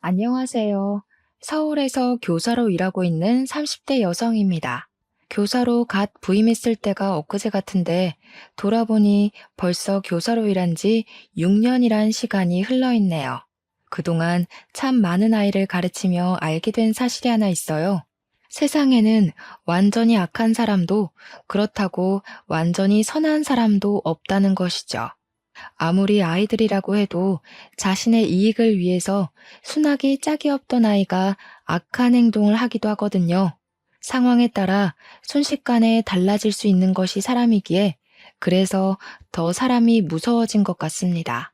안녕하세요. 서울에서 교사로 일하고 있는 30대 여성입니다. 교사로 갓 부임했을 때가 엊그제 같은데 돌아보니 벌써 교사로 일한 지 6년이란 시간이 흘러 있네요. 그동안 참 많은 아이를 가르치며 알게 된 사실이 하나 있어요. 세상에는 완전히 악한 사람도 그렇다고 완전히 선한 사람도 없다는 것이죠. 아무리 아이들이라고 해도 자신의 이익을 위해서 순하기 짝이 없던 아이가 악한 행동을 하기도 하거든요. 상황에 따라 순식간에 달라질 수 있는 것이 사람이기에 그래서 더 사람이 무서워진 것 같습니다.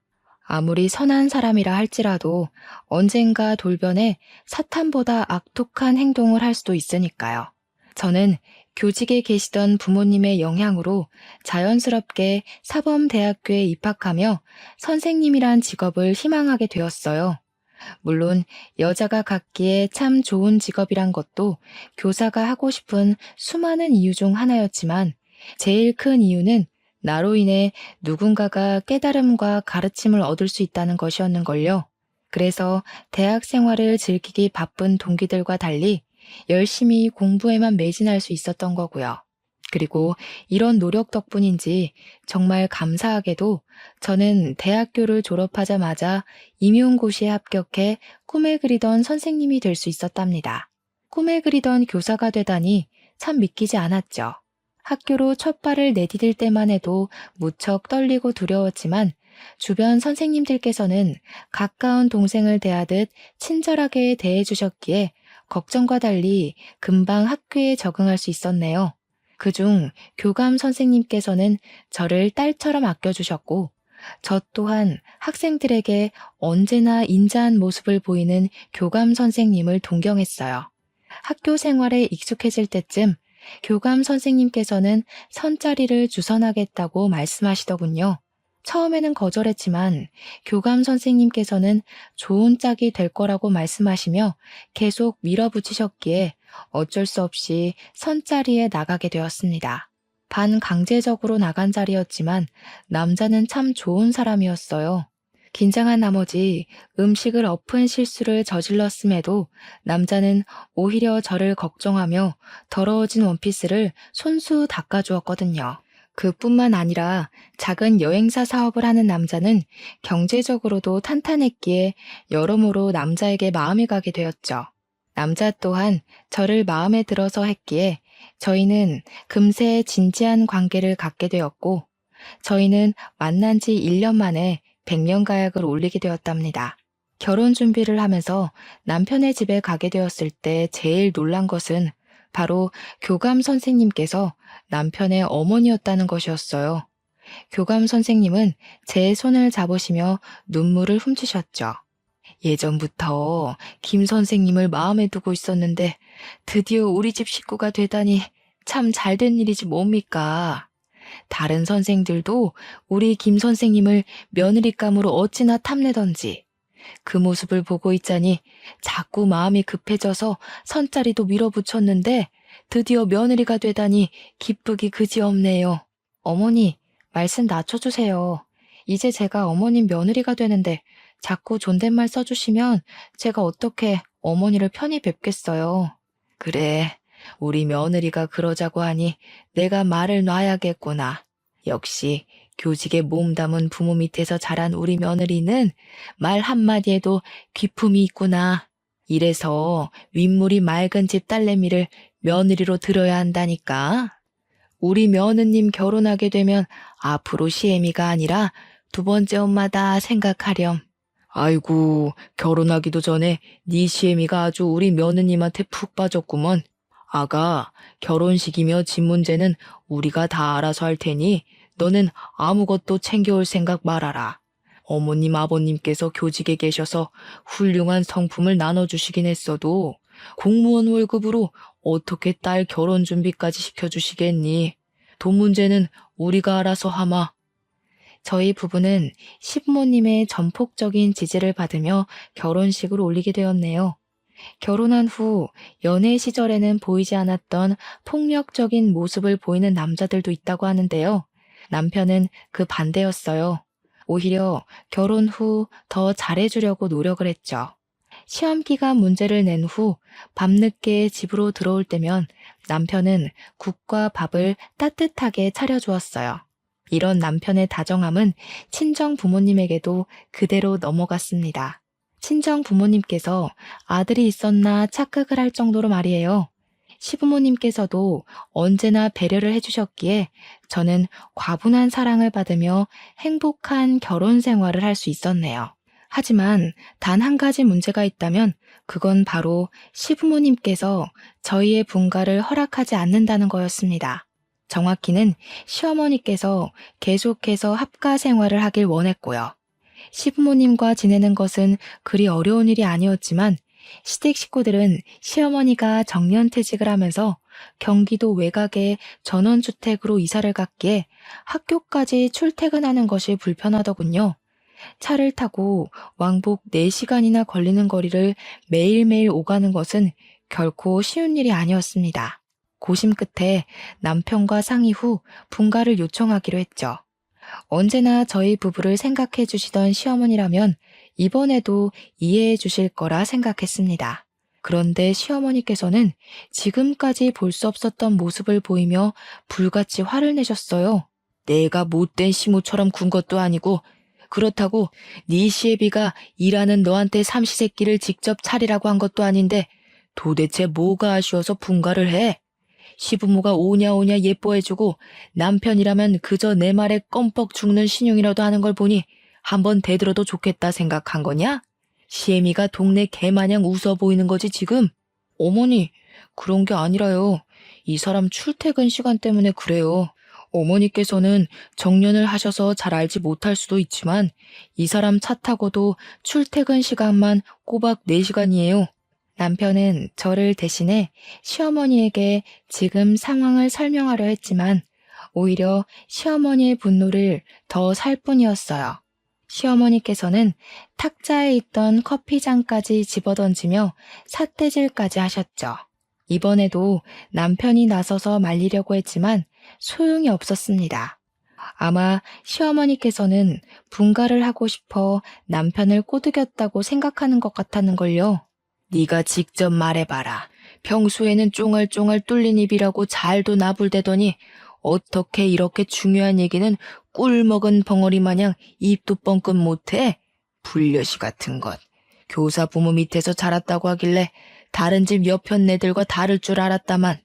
아무리 선한 사람이라 할지라도 언젠가 돌변해 사탄보다 악독한 행동을 할 수도 있으니까요. 저는 교직에 계시던 부모님의 영향으로 자연스럽게 사범대학교에 입학하며 선생님이란 직업을 희망하게 되었어요. 물론 여자가 갖기에 참 좋은 직업이란 것도 교사가 하고 싶은 수많은 이유 중 하나였지만 제일 큰 이유는 나로 인해 누군가가 깨달음과 가르침을 얻을 수 있다는 것이었는걸요. 그래서 대학 생활을 즐기기 바쁜 동기들과 달리 열심히 공부에만 매진할 수 있었던 거고요. 그리고 이런 노력 덕분인지 정말 감사하게도 저는 대학교를 졸업하자마자 임용고시에 합격해 꿈에 그리던 선생님이 될 수 있었답니다. 꿈에 그리던 교사가 되다니 참 믿기지 않았죠. 학교로 첫 발을 내디딜 때만 해도 무척 떨리고 두려웠지만 주변 선생님들께서는 가까운 동생을 대하듯 친절하게 대해주셨기에 걱정과 달리 금방 학교에 적응할 수 있었네요. 그중 교감 선생님께서는 저를 딸처럼 아껴주셨고, 저 또한 학생들에게 언제나 인자한 모습을 보이는 교감 선생님을 동경했어요. 학교 생활에 익숙해질 때쯤 교감 선생님께서는 선자리를 주선하겠다고 말씀하시더군요. 처음에는 거절했지만 교감 선생님께서는 좋은 짝이 될 거라고 말씀하시며 계속 밀어붙이셨기에 어쩔 수 없이 선자리에 나가게 되었습니다. 반강제적으로 나간 자리였지만 남자는 참 좋은 사람이었어요. 긴장한 나머지 음식을 엎은 실수를 저질렀음에도 남자는 오히려 저를 걱정하며 더러워진 원피스를 손수 닦아주었거든요. 그뿐만 아니라 작은 여행사 사업을 하는 남자는 경제적으로도 탄탄했기에 여러모로 남자에게 마음이 가게 되었죠. 남자 또한 저를 마음에 들어서 했기에 저희는 금세 진지한 관계를 갖게 되었고, 저희는 만난 지 1년 만에 백년가약을 올리게 되었답니다. 결혼 준비를 하면서 남편의 집에 가게 되었을 때 제일 놀란 것은 바로 교감 선생님께서 남편의 어머니였다는 것이었어요. 교감 선생님은 제 손을 잡으시며 눈물을 훔치셨죠. 예전부터 김 선생님을 마음에 두고 있었는데 드디어 우리 집 식구가 되다니 참 잘된 일이지 뭡니까? 다른 선생들도 우리 김 선생님을 며느리감으로 어찌나 탐내던지 그 모습을 보고 있자니 자꾸 마음이 급해져서 선자리도 밀어붙였는데 드디어 며느리가 되다니 기쁘기 그지없네요. 어머니, 말씀 낮춰주세요. 이제 제가 어머님 며느리가 되는데 자꾸 존댓말 써주시면 제가 어떻게 어머니를 편히 뵙겠어요. 그래, 우리 며느리가 그러자고 하니 내가 말을 놔야겠구나. 역시 교직에 몸담은 부모 밑에서 자란 우리 며느리는 말 한마디에도 귀품이 있구나. 이래서 윗물이 맑은 집 딸내미를 며느리로 들어야 한다니까. 우리 며느님 결혼하게 되면 앞으로 시애미가 아니라 두 번째 엄마다 생각하렴. 아이고, 결혼하기도 전에 네 시애미가 아주 우리 며느님한테 푹 빠졌구먼. 아가, 결혼식이며 집 문제는 우리가 다 알아서 할 테니 너는 아무것도 챙겨올 생각 말아라. 어머님, 아버님께서 교직에 계셔서 훌륭한 성품을 나눠주시긴 했어도 공무원 월급으로 어떻게 딸 결혼 준비까지 시켜주시겠니? 돈 문제는 우리가 알아서 하마. 저희 부부는 시부모님의 전폭적인 지지를 받으며 결혼식을 올리게 되었네요. 결혼한 후 연애 시절에는 보이지 않았던 폭력적인 모습을 보이는 남자들도 있다고 하는데요. 남편은 그 반대였어요. 오히려 결혼 후 더 잘해주려고 노력을 했죠. 시험 기간 문제를 낸 후 밤늦게 집으로 들어올 때면 남편은 국과 밥을 따뜻하게 차려주었어요. 이런 남편의 다정함은 친정 부모님에게도 그대로 넘어갔습니다. 친정 부모님께서 아들이 있었나 착각을 할 정도로 말이에요. 시부모님께서도 언제나 배려를 해주셨기에 저는 과분한 사랑을 받으며 행복한 결혼 생활을 할 수 있었네요. 하지만 단 한 가지 문제가 있다면 그건 바로 시부모님께서 저희의 분가를 허락하지 않는다는 거였습니다. 정확히는 시어머니께서 계속해서 합가 생활을 하길 원했고요. 시부모님과 지내는 것은 그리 어려운 일이 아니었지만 시댁 식구들은 시어머니가 정년퇴직을 하면서 경기도 외곽의 전원주택으로 이사를 갔기에 학교까지 출퇴근하는 것이 불편하더군요. 차를 타고 왕복 4시간이나 걸리는 거리를 매일매일 오가는 것은 결코 쉬운 일이 아니었습니다. 고심 끝에 남편과 상의 후 분가를 요청하기로 했죠. 언제나 저희 부부를 생각해 주시던 시어머니라면 이번에도 이해해 주실 거라 생각했습니다. 그런데 시어머니께서는 지금까지 볼 수 없었던 모습을 보이며 불같이 화를 내셨어요. 내가 못된 시모처럼 군 것도 아니고 그렇다고 네 시애비가 일하는 너한테 삼시세끼를 직접 차리라고 한 것도 아닌데 도대체 뭐가 아쉬워서 분가를 해? 시부모가 오냐 오냐 예뻐해주고 남편이라면 그저 내 말에 껌뻑 죽는 신용이라도 하는 걸 보니 한번 대들어도 좋겠다 생각한 거냐? 시애미가 동네 개마냥 웃어 보이는 거지 지금? 어머니, 그런 게 아니라요. 이 사람 출퇴근 시간 때문에 그래요. 어머니께서는 정년을 하셔서 잘 알지 못할 수도 있지만 이 사람 차 타고도 출퇴근 시간만 꼬박 4시간이에요. 남편은 저를 대신해 시어머니에게 지금 상황을 설명하려 했지만 오히려 시어머니의 분노를 더 살 뿐이었어요. 시어머니께서는 탁자에 있던 커피잔까지 집어던지며 삿대질까지 하셨죠. 이번에도 남편이 나서서 말리려고 했지만 소용이 없었습니다. 아마 시어머니께서는 분가를 하고 싶어 남편을 꼬드겼다고 생각하는 것 같았는걸요. 네가 직접 말해봐라. 평소에는 쫑알쫑알 뚫린 입이라고 잘도 나불대더니 어떻게 이렇게 중요한 얘기는 꿀 먹은 벙어리 마냥 입도 뻥끗 못해? 불려시 같은 것. 교사 부모 밑에서 자랐다고 하길래 다른 집 옆편 애들과 다를 줄 알았다만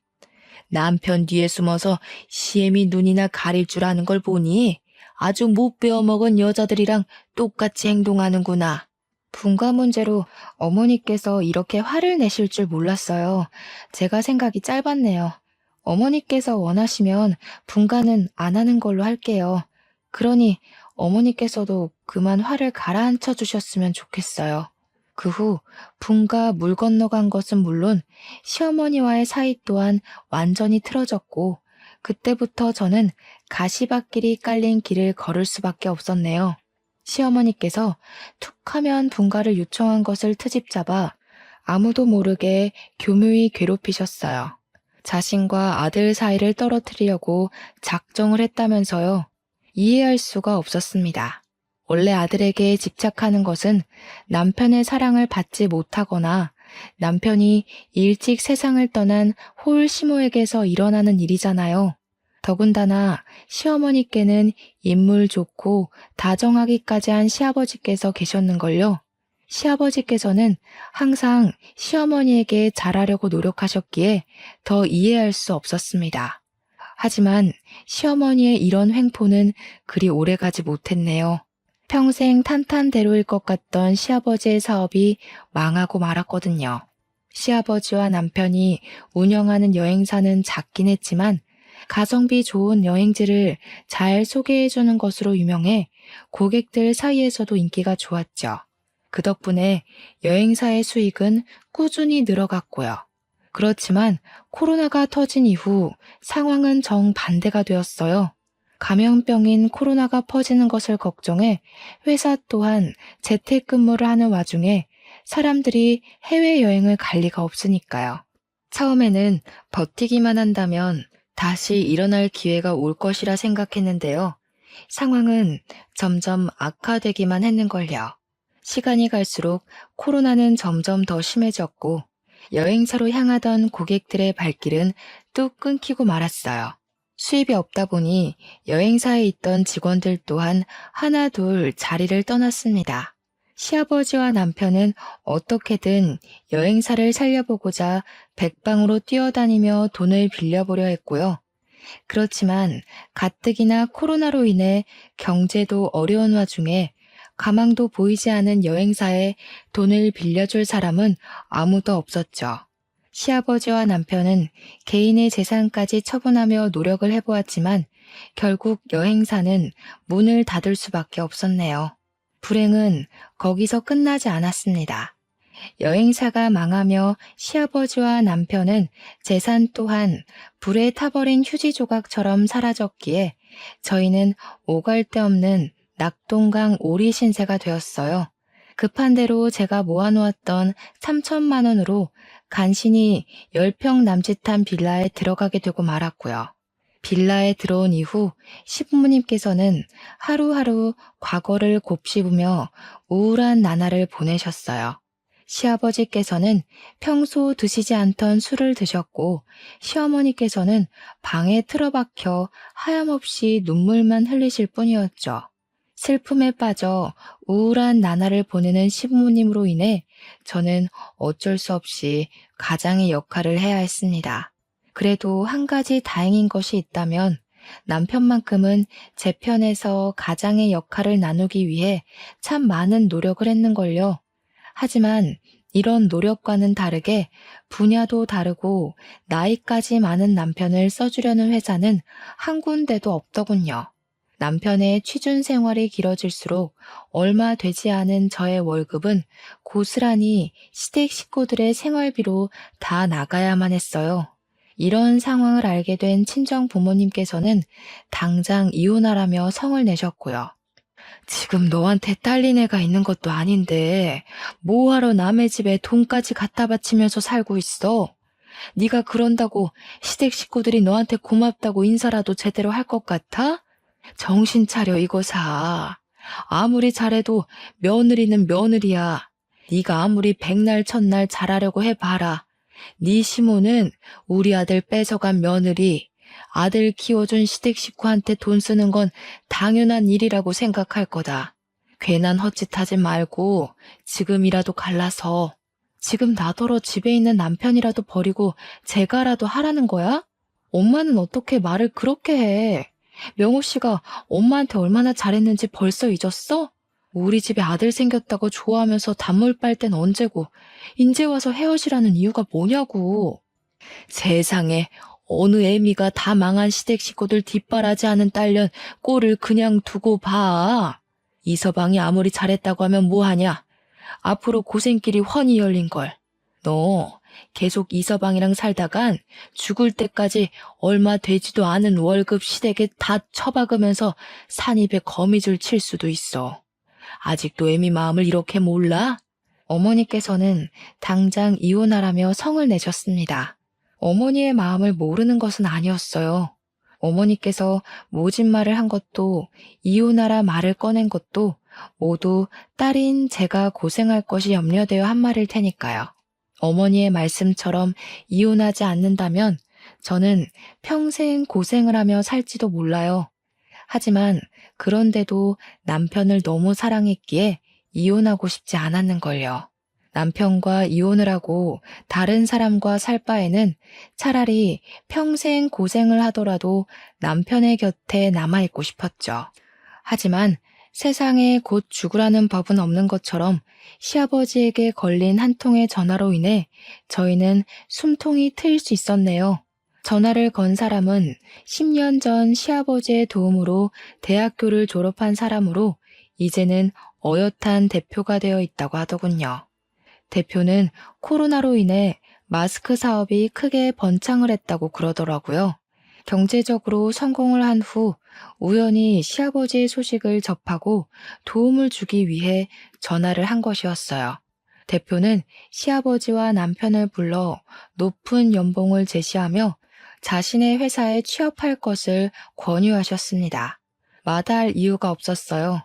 남편 뒤에 숨어서 시애미 눈이나 가릴 줄 아는 걸 보니 아주 못 배워먹은 여자들이랑 똑같이 행동하는구나. 분가 문제로 어머니께서 이렇게 화를 내실 줄 몰랐어요. 제가 생각이 짧았네요. 어머니께서 원하시면 분가는 안 하는 걸로 할게요. 그러니 어머니께서도 그만 화를 가라앉혀 주셨으면 좋겠어요. 그 후 분가 물 건너간 것은 물론 시어머니와의 사이 또한 완전히 틀어졌고 그때부터 저는 가시밭길이 깔린 길을 걸을 수밖에 없었네요. 시어머니께서 툭하면 분가를 요청한 것을 트집 잡아 아무도 모르게 교묘히 괴롭히셨어요. 자신과 아들 사이를 떨어뜨리려고 작정을 했다면서요. 이해할 수가 없었습니다. 원래 아들에게 집착하는 것은 남편의 사랑을 받지 못하거나 남편이 일찍 세상을 떠난 홀시모에게서 일어나는 일이잖아요. 더군다나 시어머니께는 인물 좋고 다정하기까지 한 시아버지께서 계셨는걸요. 시아버지께서는 항상 시어머니에게 잘하려고 노력하셨기에 더 이해할 수 없었습니다. 하지만 시어머니의 이런 횡포는 그리 오래가지 못했네요. 평생 탄탄대로일 것 같던 시아버지의 사업이 망하고 말았거든요. 시아버지와 남편이 운영하는 여행사는 작긴 했지만 가성비 좋은 여행지를 잘 소개해주는 것으로 유명해 고객들 사이에서도 인기가 좋았죠. 그 덕분에 여행사의 수익은 꾸준히 늘어갔고요. 그렇지만 코로나가 터진 이후 상황은 정반대가 되었어요. 감염병인 코로나가 퍼지는 것을 걱정해 회사 또한 재택근무를 하는 와중에 사람들이 해외여행을 갈 리가 없으니까요. 처음에는 버티기만 한다면 다시 일어날 기회가 올 것이라 생각했는데요. 상황은 점점 악화되기만 했는걸요. 시간이 갈수록 코로나는 점점 더 심해졌고 여행사로 향하던 고객들의 발길은 뚝 끊기고 말았어요. 수입이 없다 보니 여행사에 있던 직원들 또한 하나 둘 자리를 떠났습니다. 시아버지와 남편은 어떻게든 여행사를 살려보고자 백방으로 뛰어다니며 돈을 빌려보려 했고요. 그렇지만 가뜩이나 코로나로 인해 경제도 어려운 와중에 가망도 보이지 않은 여행사에 돈을 빌려줄 사람은 아무도 없었죠. 시아버지와 남편은 개인의 재산까지 처분하며 노력을 해보았지만 결국 여행사는 문을 닫을 수밖에 없었네요. 불행은 거기서 끝나지 않았습니다. 여행사가 망하며 시아버지와 남편은 재산 또한 불에 타버린 휴지 조각처럼 사라졌기에 저희는 오갈 데 없는 낙동강 오리 신세가 되었어요. 급한 대로 제가 모아놓았던 3천만 원으로 간신히 10평 남짓한 빌라에 들어가게 되고 말았고요. 빌라에 들어온 이후 시부모님께서는 하루하루 과거를 곱씹으며 우울한 나날을 보내셨어요. 시아버지께서는 평소 드시지 않던 술을 드셨고 시어머니께서는 방에 틀어박혀 하염없이 눈물만 흘리실 뿐이었죠. 슬픔에 빠져 우울한 나날을 보내는 시부모님으로 인해 저는 어쩔 수 없이 가장의 역할을 해야 했습니다. 그래도 한 가지 다행인 것이 있다면 남편만큼은 제 편에서 가장의 역할을 나누기 위해 참 많은 노력을 했는걸요. 하지만 이런 노력과는 다르게 분야도 다르고 나이까지 많은 남편을 써주려는 회사는 한 군데도 없더군요. 남편의 취준 생활이 길어질수록 얼마 되지 않은 저의 월급은 고스란히 시댁 식구들의 생활비로 다 나가야만 했어요. 이런 상황을 알게 된 친정 부모님께서는 당장 이혼하라며 성을 내셨고요. 지금 너한테 딸린 애가 있는 것도 아닌데 뭐하러 남의 집에 돈까지 갖다 바치면서 살고 있어? 네가 그런다고 시댁 식구들이 너한테 고맙다고 인사라도 제대로 할 것 같아? 정신 차려 이거사. 아무리 잘해도 며느리는 며느리야. 네가 아무리 백날 첫날 잘하려고 해봐라. 네 시모는 우리 아들 뺏어간 며느리, 아들 키워준 시댁 식구한테 돈 쓰는 건 당연한 일이라고 생각할 거다. 괜한 헛짓하지 말고 지금이라도 갈라서 지금 나더러 집에 있는 남편이라도 버리고 제가라도 하라는 거야? 엄마는 어떻게 말을 그렇게 해? 명호 씨가 엄마한테 얼마나 잘했는지 벌써 잊었어? 우리 집에 아들 생겼다고 좋아하면서 단물 빨 땐 언제고 인제 와서 헤어지라는 이유가 뭐냐고. 세상에 어느 애미가 다 망한 시댁 식구들 뒷바라지 하는 딸년 꼴을 그냥 두고 봐. 이서방이 아무리 잘했다고 하면 뭐하냐. 앞으로 고생길이 훤히 열린걸. 너 계속 이서방이랑 살다간 죽을 때까지 얼마 되지도 않은 월급 시댁에 다 처박으면서 산입에 거미줄 칠 수도 있어. 아직도 애미 마음을 이렇게 몰라? 어머니께서는 당장 이혼하라며 성을 내셨습니다. 어머니의 마음을 모르는 것은 아니었어요. 어머니께서 모진 말을 한 것도 이혼하라 말을 꺼낸 것도 모두 딸인 제가 고생할 것이 염려되어 한 말일 테니까요. 어머니의 말씀처럼 이혼하지 않는다면 저는 평생 고생을 하며 살지도 몰라요. 하지만 그런데도 남편을 너무 사랑했기에 이혼하고 싶지 않았는걸요. 남편과 이혼을 하고 다른 사람과 살 바에는 차라리 평생 고생을 하더라도 남편의 곁에 남아있고 싶었죠. 하지만 세상에 곧 죽으라는 법은 없는 것처럼 시아버지에게 걸린 한 통의 전화로 인해 저희는 숨통이 트일 수 있었네요. 전화를 건 사람은 10년 전 시아버지의 도움으로 대학교를 졸업한 사람으로 이제는 어엿한 대표가 되어 있다고 하더군요. 대표는 코로나로 인해 마스크 사업이 크게 번창을 했다고 그러더라고요. 경제적으로 성공을 한 후 우연히 시아버지의 소식을 접하고 도움을 주기 위해 전화를 한 것이었어요. 대표는 시아버지와 남편을 불러 높은 연봉을 제시하며 자신의 회사에 취업할 것을 권유하셨습니다. 마다할 이유가 없었어요.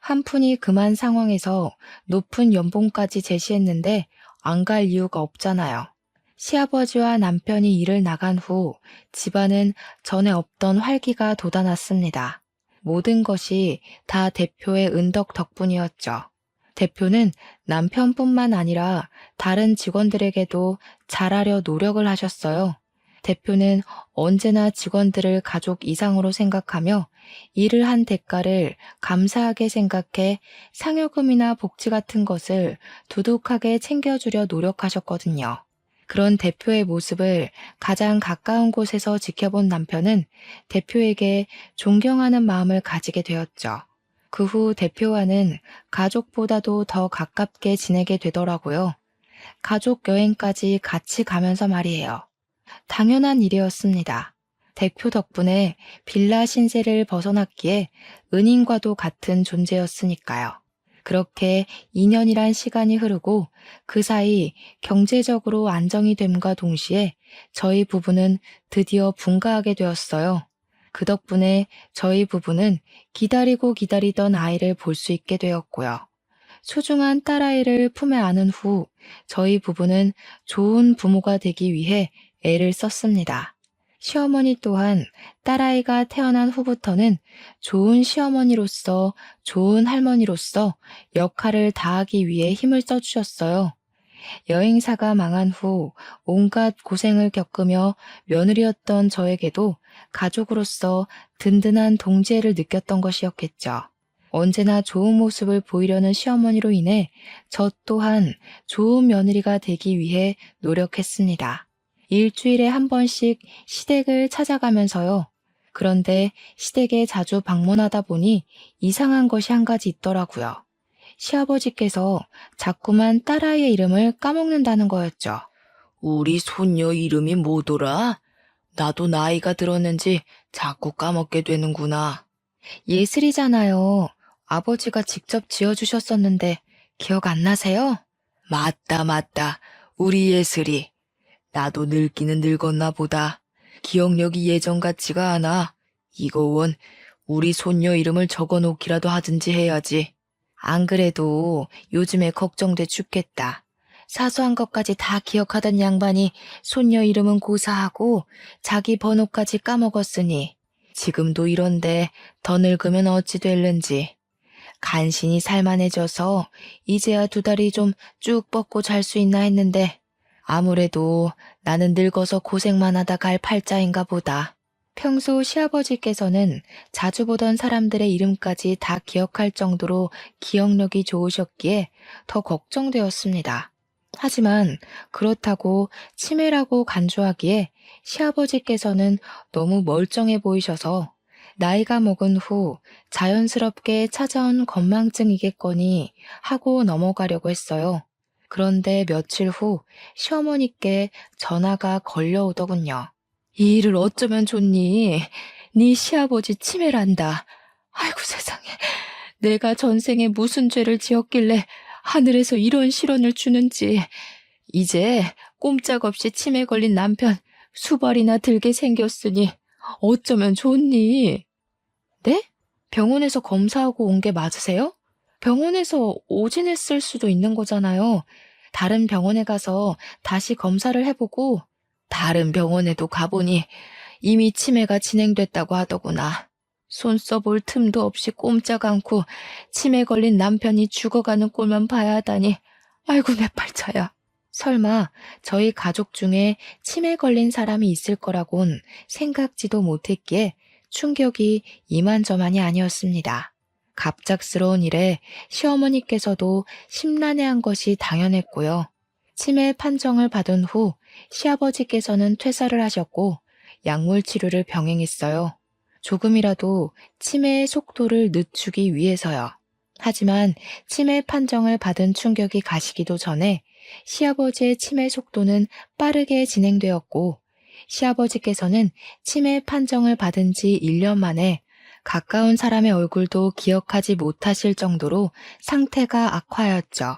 한 푼이 금한 상황에서 높은 연봉까지 제시했는데 안 갈 이유가 없잖아요. 시아버지와 남편이 일을 나간 후 집안은 전에 없던 활기가 돋아났습니다. 모든 것이 다 대표의 은덕 덕분이었죠. 대표는 남편뿐만 아니라 다른 직원들에게도 잘하려 노력을 하셨어요. 대표는 언제나 직원들을 가족 이상으로 생각하며 일을 한 대가를 감사하게 생각해 상여금이나 복지 같은 것을 두둑하게 챙겨주려 노력하셨거든요. 그런 대표의 모습을 가장 가까운 곳에서 지켜본 남편은 대표에게 존경하는 마음을 가지게 되었죠. 그 후 대표와는 가족보다도 더 가깝게 지내게 되더라고요. 가족 여행까지 같이 가면서 말이에요. 당연한 일이었습니다. 대표 덕분에 빌라 신세를 벗어났기에 은인과도 같은 존재였으니까요. 그렇게 2년이란 시간이 흐르고 그 사이 경제적으로 안정이 됨과 동시에 저희 부부는 드디어 분가하게 되었어요. 그 덕분에 저희 부부는 기다리고 기다리던 아이를 볼 수 있게 되었고요. 소중한 딸아이를 품에 안은 후 저희 부부는 좋은 부모가 되기 위해 애를 썼습니다. 시어머니 또한 딸아이가 태어난 후부터는 좋은 시어머니로서, 좋은 할머니로서 역할을 다하기 위해 힘을 써주셨어요. 여행사가 망한 후 온갖 고생을 겪으며 며느리였던 저에게도 가족으로서 든든한 동지애를 느꼈던 것이었겠죠. 언제나 좋은 모습을 보이려는 시어머니로 인해 저 또한 좋은 며느리가 되기 위해 노력했습니다. 일주일에 한 번씩 시댁을 찾아가면서요. 그런데 시댁에 자주 방문하다 보니 이상한 것이 한 가지 있더라고요. 시아버지께서 자꾸만 딸아이의 이름을 까먹는다는 거였죠. 우리 손녀 이름이 뭐더라? 나도 나이가 들었는지 자꾸 까먹게 되는구나. 예슬이잖아요. 아버지가 직접 지어주셨었는데 기억 안 나세요? 맞다. 우리 예슬이. 나도 늙기는 늙었나 보다. 기억력이 예전 같지가 않아. 이거 원 우리 손녀 이름을 적어놓기라도 하든지 해야지. 안 그래도 요즘에 걱정돼 죽겠다. 사소한 것까지 다 기억하던 양반이 손녀 이름은 고사하고 자기 번호까지 까먹었으니 지금도 이런데 더 늙으면 어찌 될는지. 간신히 살만해져서 이제야 두 다리 좀 쭉 뻗고 잘 수 있나 했는데 아무래도 나는 늙어서 고생만 하다 갈 팔자인가 보다. 평소 시아버지께서는 자주 보던 사람들의 이름까지 다 기억할 정도로 기억력이 좋으셨기에 더 걱정되었습니다. 하지만 그렇다고 치매라고 간주하기에 시아버지께서는 너무 멀쩡해 보이셔서 나이가 먹은 후 자연스럽게 찾아온 건망증이겠거니 하고 넘어가려고 했어요. 그런데 며칠 후 시어머니께 전화가 걸려오더군요. 이 일을 어쩌면 좋니? 네 시아버지 치매란다. 아이고 세상에. 내가 전생에 무슨 죄를 지었길래 하늘에서 이런 실언을 주는지. 이제 꼼짝없이 치매 걸린 남편 수발이나 들게 생겼으니 어쩌면 좋니? 네? 병원에서 검사하고 온 게 맞으세요? 병원에서 오진했을 수도 있는 거잖아요. 다른 병원에 가서 다시 검사를 해보고 다른 병원에도 가보니 이미 치매가 진행됐다고 하더구나. 손 써볼 틈도 없이 꼼짝 않고 치매 걸린 남편이 죽어가는 꼴만 봐야 하다니. 아이고 내 팔자야. 설마 저희 가족 중에 치매 걸린 사람이 있을 거라곤 생각지도 못했기에 충격이 이만저만이 아니었습니다. 갑작스러운 일에 시어머니께서도 심란해한 것이 당연했고요. 치매 판정을 받은 후 시아버지께서는 퇴사를 하셨고 약물 치료를 병행했어요. 조금이라도 치매의 속도를 늦추기 위해서요. 하지만 치매 판정을 받은 충격이 가시기도 전에 시아버지의 치매 속도는 빠르게 진행되었고 시아버지께서는 치매 판정을 받은 지 1년 만에 가까운 사람의 얼굴도 기억하지 못하실 정도로 상태가 악화하였죠.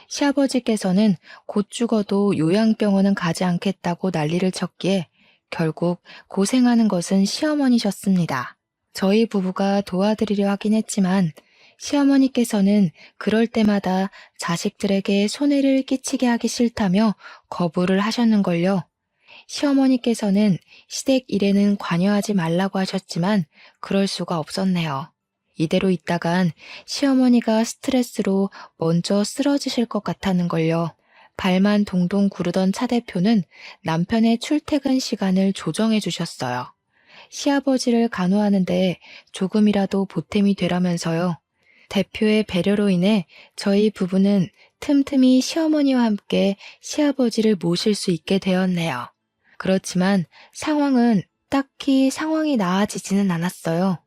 시아버지께서는 곧 죽어도 요양병원은 가지 않겠다고 난리를 쳤기에 결국 고생하는 것은 시어머니셨습니다. 저희 부부가 도와드리려 하긴 했지만 시어머니께서는 그럴 때마다 자식들에게 손해를 끼치게 하기 싫다며 거부를 하셨는걸요. 시어머니께서는 시댁 일에는 관여하지 말라고 하셨지만 그럴 수가 없었네요. 이대로 있다간 시어머니가 스트레스로 먼저 쓰러지실 것 같다는 걸요. 발만 동동 구르던 차 대표는 남편의 출퇴근 시간을 조정해 주셨어요. 시아버지를 간호하는데 조금이라도 보탬이 되라면서요. 대표의 배려로 인해 저희 부부는 틈틈이 시어머니와 함께 시아버지를 모실 수 있게 되었네요. 그렇지만 상황은 딱히 상황이 나아지지는 않았어요.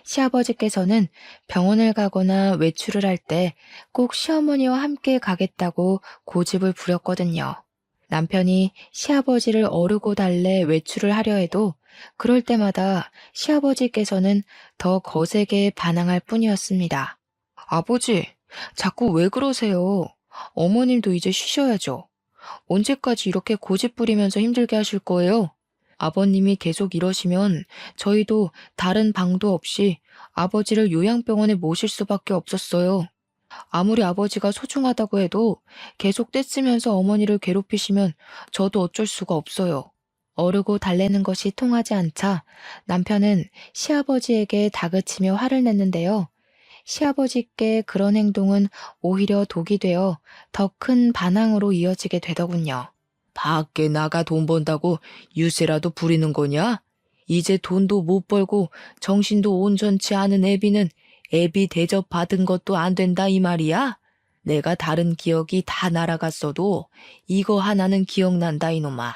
시아버지께서는 병원을 가거나 외출을 할 때 꼭 시어머니와 함께 가겠다고 고집을 부렸거든요. 남편이 시아버지를 어르고 달래 외출을 하려 해도 그럴 때마다 시아버지께서는 더 거세게 반항할 뿐이었습니다. 아버지, 자꾸 왜 그러세요? 어머님도 이제 쉬셔야죠. 언제까지 이렇게 고집 부리면서 힘들게 하실 거예요? 아버님이 계속 이러시면 저희도 다른 방도 없이 아버지를 요양병원에 모실 수밖에 없었어요. 아무리 아버지가 소중하다고 해도 계속 떼쓰면서 어머니를 괴롭히시면 저도 어쩔 수가 없어요. 어르고 달래는 것이 통하지 않자 남편은 시아버지에게 다그치며 화를 냈는데요. 시아버지께 그런 행동은 오히려 독이 되어 더 큰 반항으로 이어지게 되더군요. 밖에 나가 돈 번다고 유세라도 부리는 거냐? 이제 돈도 못 벌고 정신도 온전치 않은 애비는 애비 대접 받은 것도 안 된다 이 말이야? 내가 다른 기억이 다 날아갔어도 이거 하나는 기억난다 이놈아.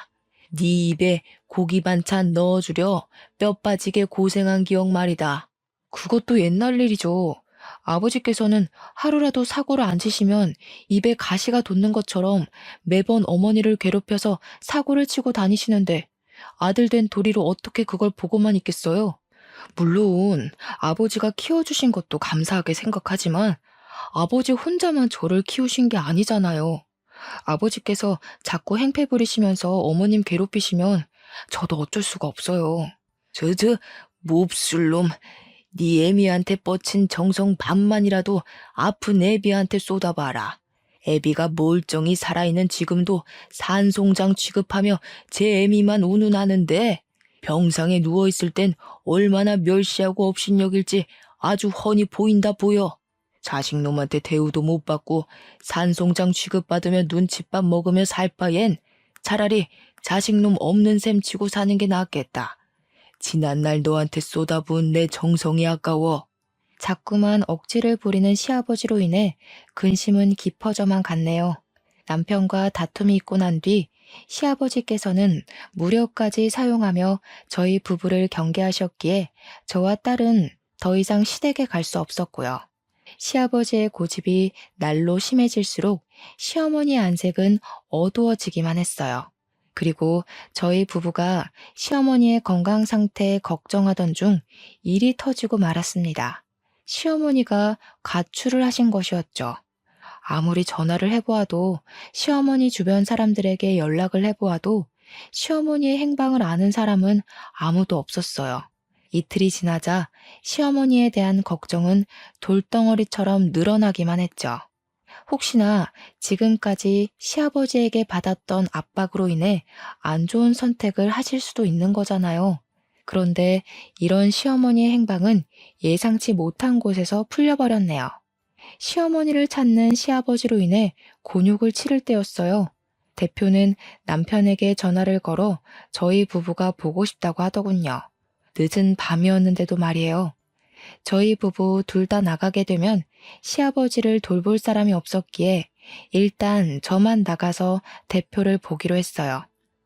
네 입에 고기 반찬 넣어주려 뼈 빠지게 고생한 기억 말이다. 그것도 옛날 일이죠. 아버지께서는 하루라도 사고를 안 치시면 입에 가시가 돋는 것처럼 매번 어머니를 괴롭혀서 사고를 치고 다니시는데 아들 된 도리로 어떻게 그걸 보고만 있겠어요? 물론 아버지가 키워주신 것도 감사하게 생각하지만 아버지 혼자만 저를 키우신 게 아니잖아요. 아버지께서 자꾸 행패 부리시면서 어머님 괴롭히시면 저도 어쩔 수가 없어요. 몹쓸 놈. 네 애미한테 뻗친 정성 반만이라도 아픈 애비한테 쏟아봐라. 애비가 멀쩡히 살아있는 지금도 산송장 취급하며 제 애미만 운운하는데 병상에 누워있을 땐 얼마나 멸시하고 업신여길지 아주 훤히 보인다 보여. 자식놈한테 대우도 못 받고 산송장 취급받으며 눈칫밥 먹으며 살 바엔 차라리 자식놈 없는 셈 치고 사는 게 낫겠다. 지난날 너한테 쏟아부은 내 정성이 아까워. 자꾸만 억지를 부리는 시아버지로 인해 근심은 깊어져만 갔네요. 남편과 다툼이 있고 난 뒤 시아버지께서는 무력까지 사용하며 저희 부부를 경계하셨기에 저와 딸은 더 이상 시댁에 갈 수 없었고요. 시아버지의 고집이 날로 심해질수록 시어머니의 안색은 어두워지기만 했어요. 그리고 저희 부부가 시어머니의 건강 상태 걱정하던 중 일이 터지고 말았습니다. 시어머니가 가출을 하신 것이었죠. 아무리 전화를 해보아도 시어머니 주변 사람들에게 연락을 해보아도 시어머니의 행방을 아는 사람은 아무도 없었어요. 이틀이 지나자 시어머니에 대한 걱정은 돌덩어리처럼 늘어나기만 했죠. 혹시나 지금까지 시아버지에게 받았던 압박으로 인해 안 좋은 선택을 하실 수도 있는 거잖아요. 그런데 이런 시어머니의 행방은 예상치 못한 곳에서 풀려버렸네요. 시어머니를 찾는 시아버지로 인해 곤욕을 치를 때였어요. 대표는 남편에게 전화를 걸어 저희 부부가 보고 싶다고 하더군요. 늦은 밤이었는데도 말이에요. 저희 부부 둘 다 나가게 되면 시아버지를 돌볼 사람이 없었기에 일단 저만 나가서 대표를 보기로 했어요.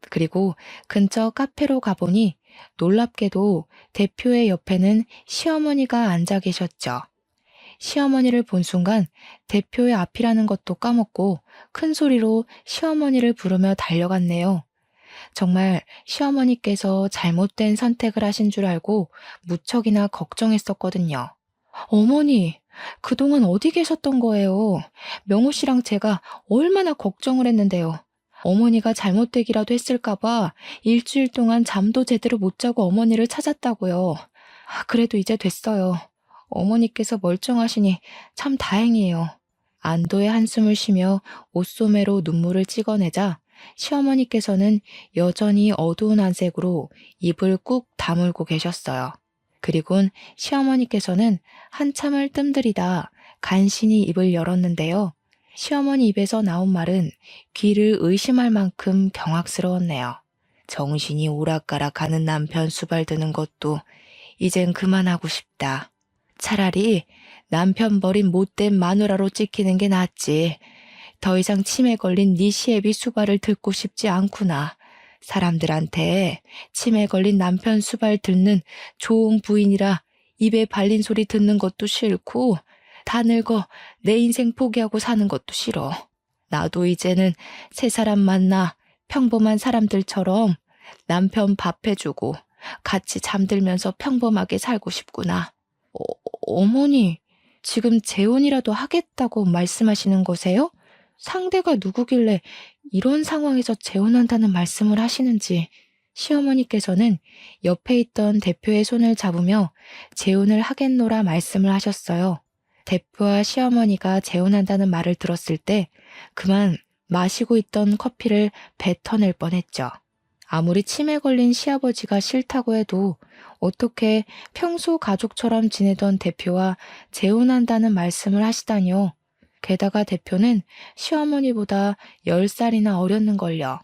그리고 근처 카페로 가보니 놀랍게도 대표의 옆에는 시어머니가 앉아 계셨죠. 시어머니를 본 순간 대표의 앞이라는 것도 까먹고 큰 소리로 시어머니를 부르며 달려갔네요. 정말 시어머니께서 잘못된 선택을 하신 줄 알고 무척이나 걱정했었거든요. 어머니, 그동안 어디 계셨던 거예요? 명호 씨랑 제가 얼마나 걱정을 했는데요. 어머니가 잘못되기라도 했을까봐 일주일 동안 잠도 제대로 못 자고 어머니를 찾았다고요. 그래도 이제 됐어요. 어머니께서 멀쩡하시니 참 다행이에요. 안도의 한숨을 쉬며 옷소매로 눈물을 찍어내자 시어머니께서는 여전히 어두운 안색으로 입을 꾹 다물고 계셨어요. 그리곤 시어머니께서는 한참을 뜸들이다 간신히 입을 열었는데요. 시어머니 입에서 나온 말은 귀를 의심할 만큼 경악스러웠네요. 정신이 오락가락하는 남편 수발드는 것도 이젠 그만하고 싶다. 차라리 남편 버린 못된 마누라로 찍히는 게 낫지. 더 이상 치매 걸린 네 시애비 수발을 듣고 싶지 않구나. 사람들한테 치매 걸린 남편 수발 듣는 좋은 부인이라 입에 발린 소리 듣는 것도 싫고 다 늙어 내 인생 포기하고 사는 것도 싫어. 나도 이제는 새 사람 만나 평범한 사람들처럼 남편 밥 해주고 같이 잠들면서 평범하게 살고 싶구나. 어머니, 지금 재혼이라도 하겠다고 말씀하시는 거세요? 상대가 누구길래 이런 상황에서 재혼한다는 말씀을 하시는지. 시어머니께서는 옆에 있던 대표의 손을 잡으며 재혼을 하겠노라 말씀을 하셨어요. 대표와 시어머니가 재혼한다는 말을 들었을 때 그만 마시고 있던 커피를 뱉어낼 뻔했죠. 아무리 치매 걸린 시아버지가 싫다고 해도 어떻게 평소 가족처럼 지내던 대표와 재혼한다는 말씀을 하시다니요. 게다가 대표는 시어머니보다 10살이나 어렸는걸요.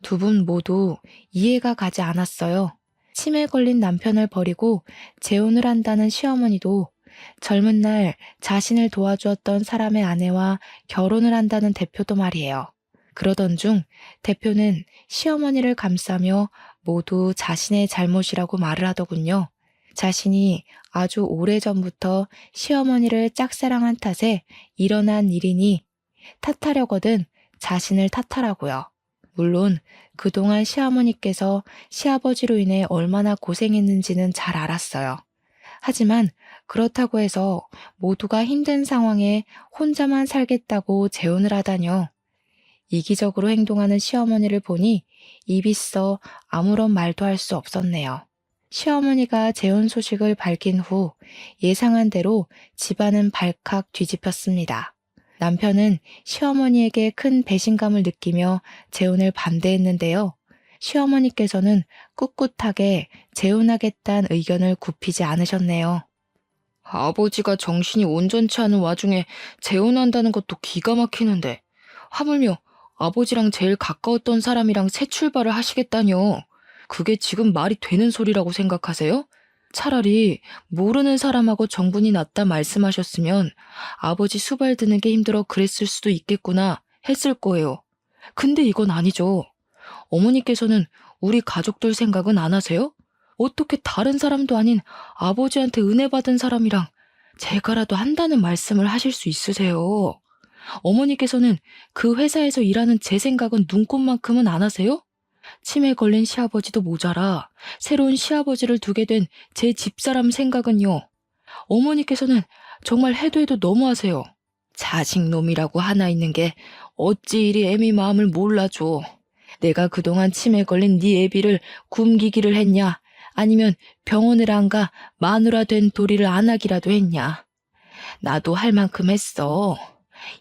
두 분 모두 이해가 가지 않았어요. 치매 걸린 남편을 버리고 재혼을 한다는 시어머니도 젊은 날 자신을 도와주었던 사람의 아내와 결혼을 한다는 대표도 말이에요. 그러던 중 대표는 시어머니를 감싸며 모두 자신의 잘못이라고 말을 하더군요. 자신이 아주 오래전부터 시어머니를 짝사랑한 탓에 일어난 일이니 탓하려거든 자신을 탓하라고요. 물론 그동안 시어머니께서 시아버지로 인해 얼마나 고생했는지는 잘 알았어요. 하지만 그렇다고 해서 모두가 힘든 상황에 혼자만 살겠다고 재혼을 하다뇨. 이기적으로 행동하는 시어머니를 보니 입이 써 아무런 말도 할 수 없었네요. 시어머니가 재혼 소식을 밝힌 후 예상한 대로 집안은 발칵 뒤집혔습니다. 남편은 시어머니에게 큰 배신감을 느끼며 재혼을 반대했는데요. 시어머니께서는 꿋꿋하게 재혼하겠다는 의견을 굽히지 않으셨네요. 아버지가 정신이 온전치 않은 와중에 재혼한다는 것도 기가 막히는데 하물며 아버지랑 제일 가까웠던 사람이랑 새 출발을 하시겠다뇨. 그게 지금 말이 되는 소리라고 생각하세요? 차라리 모르는 사람하고 정분이 났다 말씀하셨으면 아버지 수발 드는 게 힘들어 그랬을 수도 있겠구나 했을 거예요. 근데 이건 아니죠. 어머니께서는 우리 가족들 생각은 안 하세요? 어떻게 다른 사람도 아닌 아버지한테 은혜 받은 사람이랑 제가라도 한다는 말씀을 하실 수 있으세요? 어머니께서는 그 회사에서 일하는 제 생각은 눈꼽만큼은 안 하세요? 치매 걸린 시아버지도 모자라 새로운 시아버지를 두게 된 제 집사람 생각은요. 어머니께서는 정말 해도 해도 너무하세요. 자식놈이라고 하나 있는 게 어찌 이리 애미 마음을 몰라줘. 내가 그동안 치매 걸린 네 애비를 굶기기를 했냐? 아니면 병원을 안 가 마누라 된 도리를 안 하기라도 했냐? 나도 할 만큼 했어.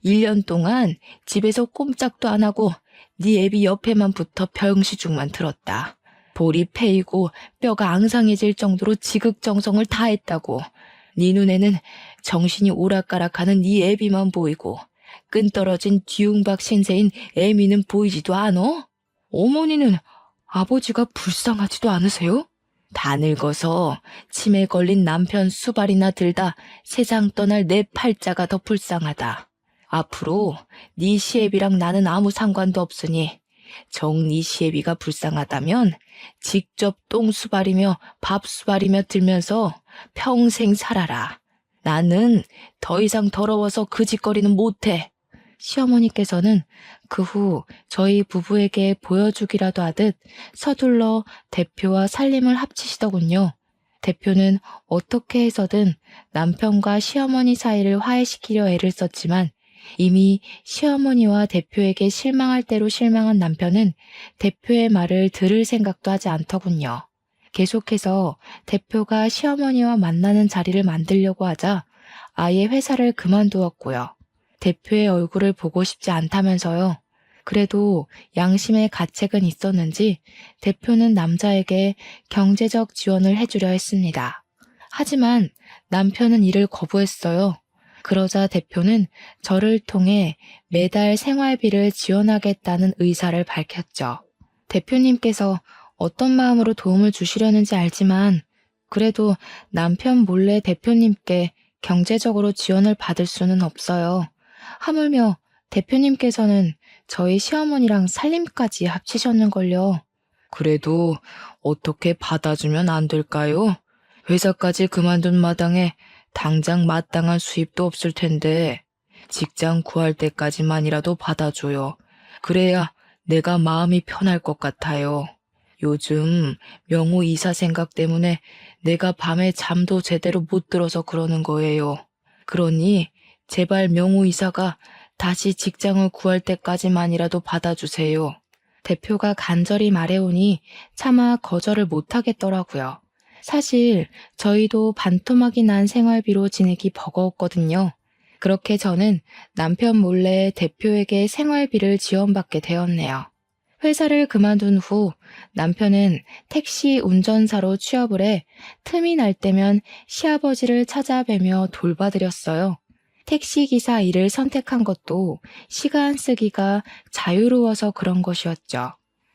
1년 동안 집에서 꼼짝도 안 하고 네 애비 옆에만 붙어 병시중만 들었다. 볼이 패이고 뼈가 앙상해질 정도로 지극정성을 다했다고. 네 눈에는 정신이 오락가락하는 네 애비만 보이고 끈떨어진 뒤웅박 신세인 애미는 보이지도 않어? 어머니는 아버지가 불쌍하지도 않으세요? 다 늙어서 치매 걸린 남편 수발이나 들다 세상 떠날 내 팔자가 더 불쌍하다. 앞으로 네 시애비랑 나는 아무 상관도 없으니 정 네 시애비가 불쌍하다면 직접 똥 수발이며 밥 수발이며 들면서 평생 살아라. 나는 더 이상 더러워서 그 짓거리는 못해. 시어머니께서는 그 후 저희 부부에게 보여주기라도 하듯 서둘러 대표와 살림을 합치시더군요. 대표는 어떻게 해서든 남편과 시어머니 사이를 화해시키려 애를 썼지만 이미 시어머니와 대표에게 실망할 대로 실망한 남편은 대표의 말을 들을 생각도 하지 않더군요. 계속해서 대표가 시어머니와 만나는 자리를 만들려고 하자 아예 회사를 그만두었고요. 대표의 얼굴을 보고 싶지 않다면서요. 그래도 양심의 가책은 있었는지 대표는 남자에게 경제적 지원을 해주려 했습니다. 하지만 남편은 이를 거부했어요. 그러자 대표는 저를 통해 매달 생활비를 지원하겠다는 의사를 밝혔죠. 대표님께서 어떤 마음으로 도움을 주시려는지 알지만 그래도 남편 몰래 대표님께 경제적으로 지원을 받을 수는 없어요. 하물며 대표님께서는 저희 시어머니랑 살림까지 합치셨는걸요. 그래도 어떻게 받아주면 안 될까요? 회사까지 그만둔 마당에 당장 마땅한 수입도 없을 텐데 직장 구할 때까지만이라도 받아줘요. 그래야 내가 마음이 편할 것 같아요. 요즘 명호 이사 생각 때문에 내가 밤에 잠도 제대로 못 들어서 그러는 거예요. 그러니 제발 명호 이사가 다시 직장을 구할 때까지만이라도 받아주세요. 대표가 간절히 말해오니 차마 거절을 못하겠더라고요. 사실 저희도 반토막이 난 생활비로 지내기 버거웠거든요. 그렇게 저는 남편 몰래 대표에게 생활비를 지원받게 되었네요. 회사를 그만둔 후 남편은 택시 운전사로 취업을 해 틈이 날 때면 시아버지를 찾아뵈며 돌봐드렸어요. 택시기사 일을 선택한 것도 시간 쓰기가 자유로워서 그런 것이었죠.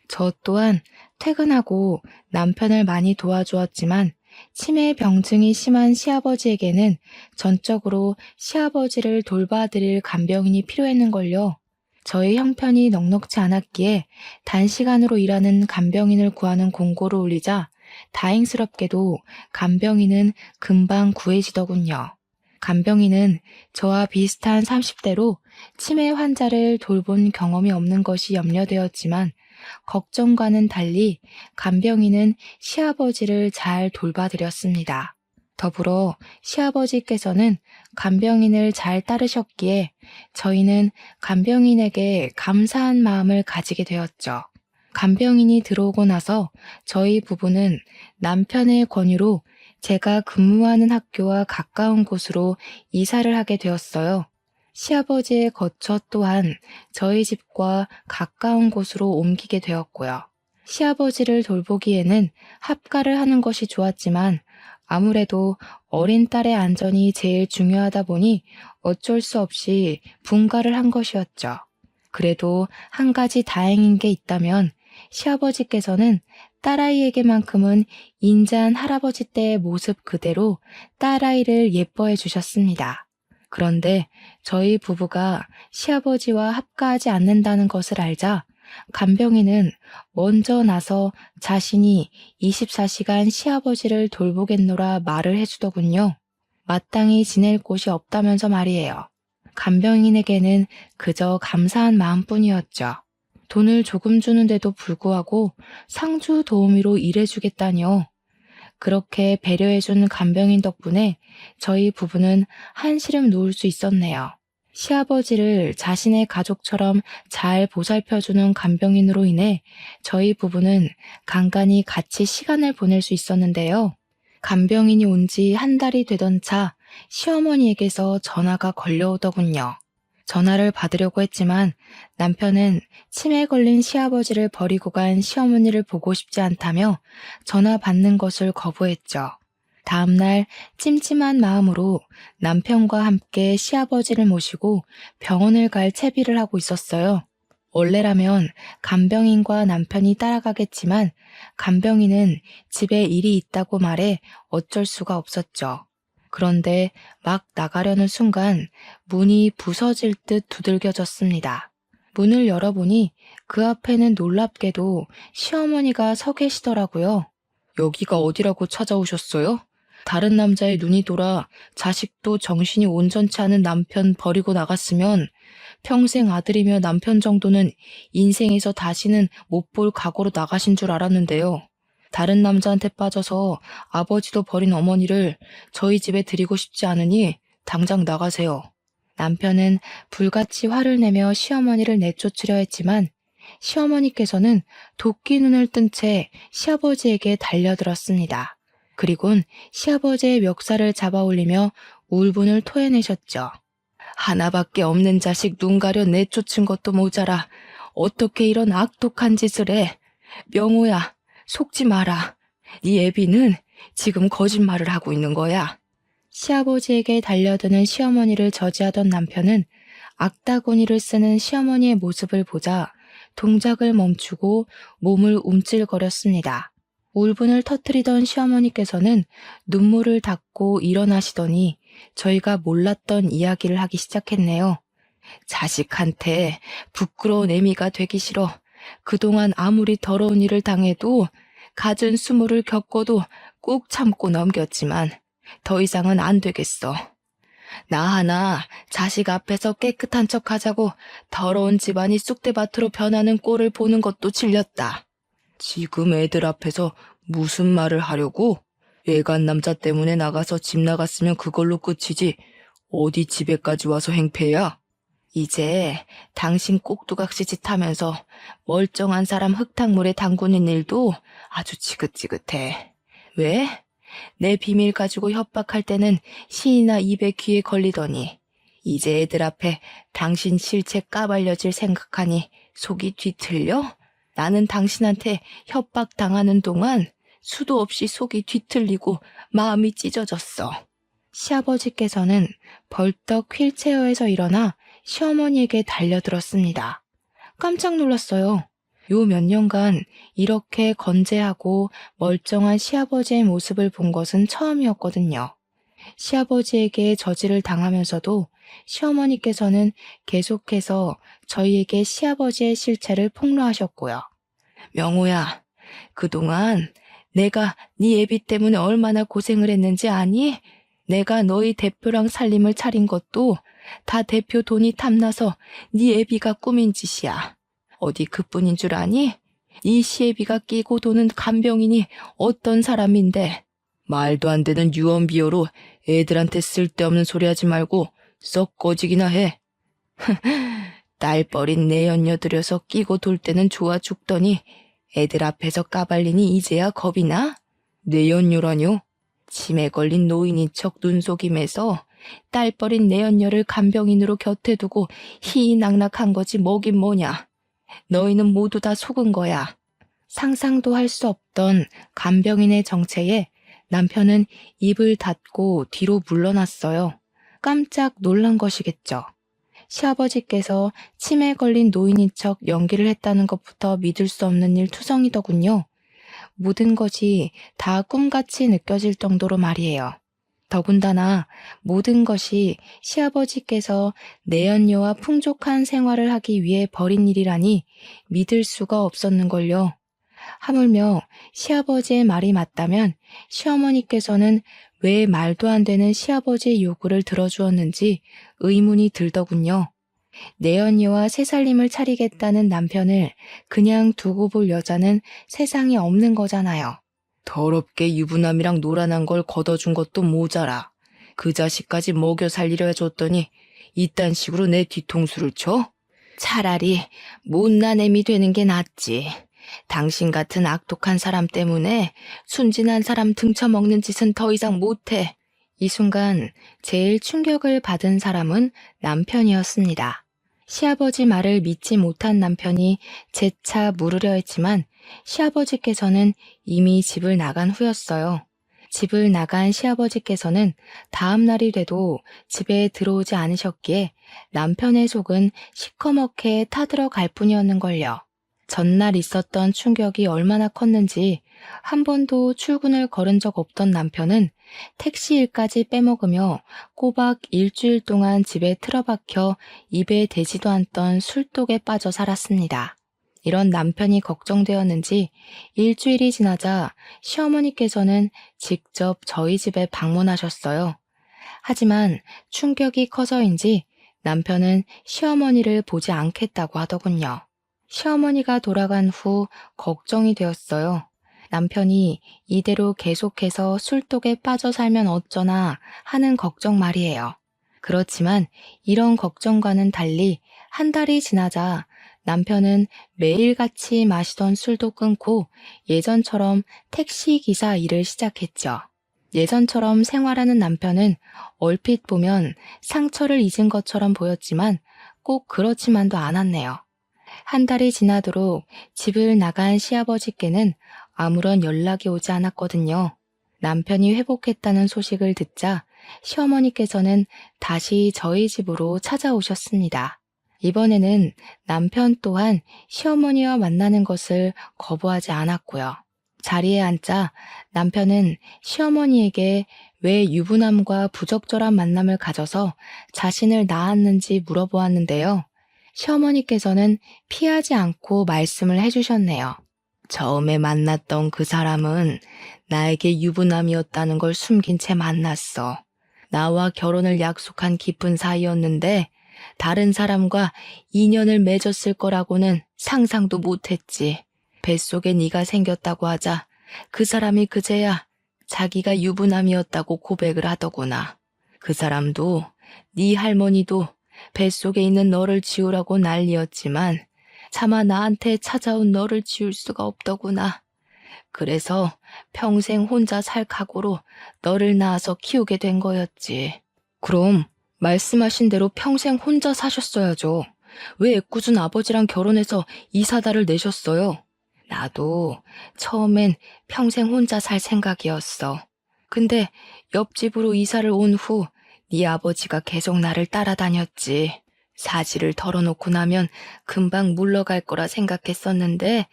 저 또한 퇴근하고 남편을 많이 도와주었지만 치매 병증이 심한 시아버지에게는 전적으로 시아버지를 돌봐드릴 간병인이 필요했는걸요. 저희 형편이 넉넉지 않았기에 단시간으로 일하는 간병인을 구하는 공고를 올리자 다행스럽게도 간병인은 금방 구해지더군요. 간병인은 저와 비슷한 30대로 치매 환자를 돌본 경험이 없는 것이 염려되었지만 걱정과는 달리 간병인은 시아버지를 잘 돌봐드렸습니다. 더불어 시아버지께서는 간병인을 잘 따르셨기에 저희는 간병인에게 감사한 마음을 가지게 되었죠. 간병인이 들어오고 나서 저희 부부는 남편의 권유로 제가 근무하는 학교와 가까운 곳으로 이사를 하게 되었어요. 시아버지의 거처 또한 저희 집과 가까운 곳으로 옮기게 되었고요. 시아버지를 돌보기에는 합가를 하는 것이 좋았지만 아무래도 어린 딸의 안전이 제일 중요하다 보니 어쩔 수 없이 분가를 한 것이었죠. 그래도 한 가지 다행인 게 있다면 시아버지께서는 딸아이에게만큼은 인자한 할아버지 때의 모습 그대로 딸아이를 예뻐해 주셨습니다. 그런데 저희 부부가 시아버지와 합가하지 않는다는 것을 알자 간병인은 먼저 나서 자신이 24시간 시아버지를 돌보겠노라 말을 해주더군요. 마땅히 지낼 곳이 없다면서 말이에요. 간병인에게는 그저 감사한 마음뿐이었죠. 돈을 조금 주는데도 불구하고 상주 도우미로 일해주겠다니요. 그렇게 배려해준 간병인 덕분에 저희 부부는 한시름 놓을 수 있었네요. 시아버지를 자신의 가족처럼 잘 보살펴주는 간병인으로 인해 저희 부부는 간간히 같이 시간을 보낼 수 있었는데요. 간병인이 온 지 한 달이 되던 차 시어머니에게서 전화가 걸려오더군요. 전화를 받으려고 했지만 남편은 치매에 걸린 시아버지를 버리고 간 시어머니를 보고 싶지 않다며 전화 받는 것을 거부했죠. 다음날 찜찜한 마음으로 남편과 함께 시아버지를 모시고 병원을 갈 채비를 하고 있었어요. 원래라면 간병인과 남편이 따라가겠지만 간병인은 집에 일이 있다고 말해 어쩔 수가 없었죠. 그런데 막 나가려는 순간 문이 부서질 듯 두들겨졌습니다. 문을 열어보니 그 앞에는 놀랍게도 시어머니가 서 계시더라고요. 여기가 어디라고 찾아오셨어요? 다른 남자의 눈이 돌아 자식도 정신이 온전치 않은 남편 버리고 나갔으면 평생 아들이며 남편 정도는 인생에서 다시는 못 볼 각오로 나가신 줄 알았는데요. 다른 남자한테 빠져서 아버지도 버린 어머니를 저희 집에 들이고 싶지 않으니 당장 나가세요. 남편은 불같이 화를 내며 시어머니를 내쫓으려 했지만 시어머니께서는 도끼 눈을 뜬 채 시아버지에게 달려들었습니다. 그리곤 시아버지의 멱살을 잡아 올리며 울분을 토해내셨죠. 하나밖에 없는 자식 눈 가려 내쫓은 것도 모자라 어떻게 이런 악독한 짓을 해. 명호야, 속지 마라. 네 애비는 지금 거짓말을 하고 있는 거야. 시아버지에게 달려드는 시어머니를 저지하던 남편은 악다구니를 쓰는 시어머니의 모습을 보자 동작을 멈추고 몸을 움찔거렸습니다. 울분을 터뜨리던 시어머니께서는 눈물을 닦고 일어나시더니 저희가 몰랐던 이야기를 하기 시작했네요. 자식한테 부끄러운 애미가 되기 싫어. 그동안 아무리 더러운 일을 당해도 갖은 수모를 겪어도 꾹 참고 넘겼지만 더 이상은 안 되겠어. 나 하나 자식 앞에서 깨끗한 척 하자고 더러운 집안이 쑥대밭으로 변하는 꼴을 보는 것도 질렸다. 지금 애들 앞에서 무슨 말을 하려고? 외간 남자 때문에 나가서 집 나갔으면 그걸로 끝이지 어디 집에까지 와서 행패야? 이제 당신 꼭두각시 짓 하면서 멀쩡한 사람 흙탕물에 담그는 일도 아주 지긋지긋해. 왜? 내 비밀 가지고 협박할 때는 신이나 입에 귀에 걸리더니 이제 애들 앞에 당신 실체 까발려질 생각하니 속이 뒤틀려? 나는 당신한테 협박당하는 동안 수도 없이 속이 뒤틀리고 마음이 찢어졌어. 시아버지께서는 벌떡 휠체어에서 일어나 시어머니에게 달려들었습니다. 깜짝 놀랐어요. 요 몇 년간 이렇게 건재하고 멀쩡한 시아버지의 모습을 본 것은 처음이었거든요. 시아버지에게 저지를 당하면서도 시어머니께서는 계속해서 저희에게 시아버지의 실체를 폭로하셨고요. 명호야, 그동안 내가 네 애비 때문에 얼마나 고생을 했는지 아니? 내가 너희 대표랑 살림을 차린 것도 다 대표 돈이 탐나서 네 애비가 꾸민 짓이야. 어디 그뿐인 줄 아니? 이 시애비가 끼고 도는 간병인이 어떤 사람인데. 말도 안 되는 유언비어로 애들한테 쓸데없는 소리 하지 말고 썩 꺼지기나 해. 딸버린 내연녀 들여서 끼고 돌 때는 좋아 죽더니 애들 앞에서 까발리니 이제야 겁이 나? 내연녀라뇨? 치매 걸린 노인인 척 눈속임에서 딸버린 내연녀를 간병인으로 곁에 두고 희희낙낙한 거지 뭐긴 뭐냐. 너희는 모두 다 속은 거야. 상상도 할 수 없던 간병인의 정체에 남편은 입을 닫고 뒤로 물러났어요. 깜짝 놀란 것이겠죠. 시아버지께서 치매에 걸린 노인인 척 연기를 했다는 것부터 믿을 수 없는 일 투성이더군요. 모든 것이 다 꿈같이 느껴질 정도로 말이에요. 더군다나 모든 것이 시아버지께서 내연녀와 풍족한 생활을 하기 위해 벌인 일이라니 믿을 수가 없었는걸요. 하물며 시아버지의 말이 맞다면 시어머니께서는 왜 말도 안 되는 시아버지의 요구를 들어주었는지 의문이 들더군요. 내연녀와 새살림을 차리겠다는 남편을 그냥 두고 볼 여자는 세상에 없는 거잖아요. 더럽게 유부남이랑 노란한 걸 걷어준 것도 모자라. 그 자식까지 먹여 살리려 해줬더니 이딴 식으로 내 뒤통수를 쳐? 차라리 못난 애미 되는 게 낫지. 당신 같은 악독한 사람 때문에 순진한 사람 등쳐먹는 짓은 더 이상 못해. 이 순간 제일 충격을 받은 사람은 남편이었습니다. 시아버지 말을 믿지 못한 남편이 재차 물으려 했지만 시아버지께서는 이미 집을 나간 후였어요. 집을 나간 시아버지께서는 다음 날이 돼도 집에 들어오지 않으셨기에 남편의 속은 시커멓게 타들어갈 뿐이었는걸요. 전날 있었던 충격이 얼마나 컸는지 한 번도 출근을 걸은 적 없던 남편은 택시 일까지 빼먹으며 꼬박 일주일 동안 집에 틀어박혀 입에 대지도 않던 술독에 빠져 살았습니다. 이런 남편이 걱정되었는지 일주일이 지나자 시어머니께서는 직접 저희 집에 방문하셨어요. 하지만 충격이 커서인지 남편은 시어머니를 보지 않겠다고 하더군요. 시어머니가 돌아간 후 걱정이 되었어요. 남편이 이대로 계속해서 술독에 빠져 살면 어쩌나 하는 걱정 말이에요. 그렇지만 이런 걱정과는 달리 한 달이 지나자 남편은 매일같이 마시던 술도 끊고 예전처럼 택시기사 일을 시작했죠. 예전처럼 생활하는 남편은 얼핏 보면 상처를 잊은 것처럼 보였지만 꼭 그렇지만도 않았네요. 한 달이 지나도록 집을 나간 시아버지께는 아무런 연락이 오지 않았거든요. 남편이 회복했다는 소식을 듣자 시어머니께서는 다시 저희 집으로 찾아오셨습니다. 이번에는 남편 또한 시어머니와 만나는 것을 거부하지 않았고요. 자리에 앉자 남편은 시어머니에게 왜 유부남과 부적절한 만남을 가져서 자신을 낳았는지 물어보았는데요. 시어머니께서는 피하지 않고 말씀을 해주셨네요. 처음에 만났던 그 사람은 나에게 유부남이었다는 걸 숨긴 채 만났어. 나와 결혼을 약속한 깊은 사이였는데 다른 사람과 인연을 맺었을 거라고는 상상도 못했지. 뱃속에 네가 생겼다고 하자 그 사람이 그제야 자기가 유부남이었다고 고백을 하더구나. 그 사람도 네 할머니도 뱃속에 있는 너를 지우라고 난리였지만 차마 나한테 찾아온 너를 지울 수가 없더구나. 그래서 평생 혼자 살 각오로 너를 낳아서 키우게 된 거였지. 그럼 말씀하신 대로 평생 혼자 사셨어야죠. 왜 애꿎은 아버지랑 결혼해서 이사다를 내셨어요? 나도 처음엔 평생 혼자 살 생각이었어. 근데 옆집으로 이사를 온 후 네 아버지가 계속 나를 따라다녔지. 사지를 털어놓고 나면 금방 물러갈 거라 생각했었는데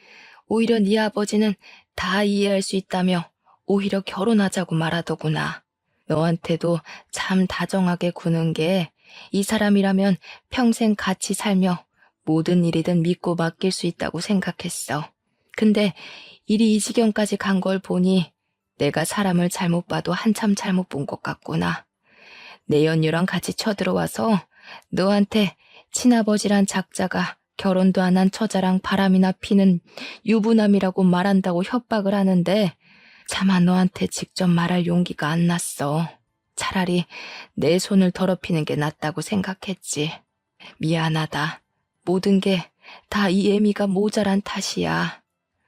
오히려 네 아버지는 다 이해할 수 있다며 오히려 결혼하자고 말하더구나. 너한테도 참 다정하게 구는 게 이 사람이라면 평생 같이 살며 모든 일이든 믿고 맡길 수 있다고 생각했어. 근데 일이 이 지경까지 간 걸 보니 내가 사람을 잘못 봐도 한참 잘못 본 것 같구나. 내 연유랑 같이 쳐들어와서 너한테 친아버지란 작자가 결혼도 안 한 처자랑 바람이나 피는 유부남이라고 말한다고 협박을 하는데 차마 너한테 직접 말할 용기가 안 났어. 차라리 내 손을 더럽히는 게 낫다고 생각했지. 미안하다. 모든 게 다 이 애미가 모자란 탓이야.